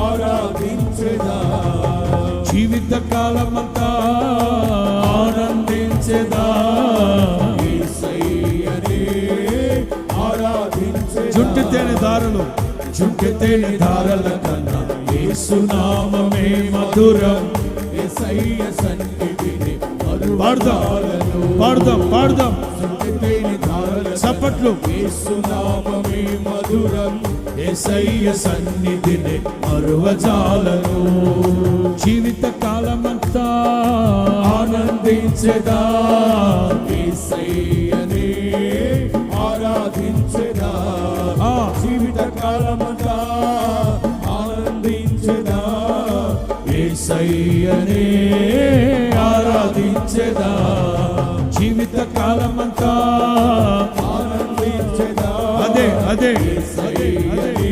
ఆరాధించెదా, జీవిత కాలమంతా ఆనందించెదా, యేసయ్యనే ఆరాధించెదా. జుంటి తేనె దారుల కన్నా యేసు నామమే మధురం. యేసయ్య సన్నిధిని పాడుదాం చప్పట్లు. యేసు నామమే మధురం, యేసయ్య సన్నిధిని మరువజాలను. జీవిత కాలమంతా ఆనందించెదా, యేసయ్యనే ఆరాధించెదా, జీవిత కాలమంతా ఆనందించెదా, యేసయ్యనే ఆరాధించెదా, జీవిత కాలమంతా ఆనందించెదా. అదే యేసయ్యనే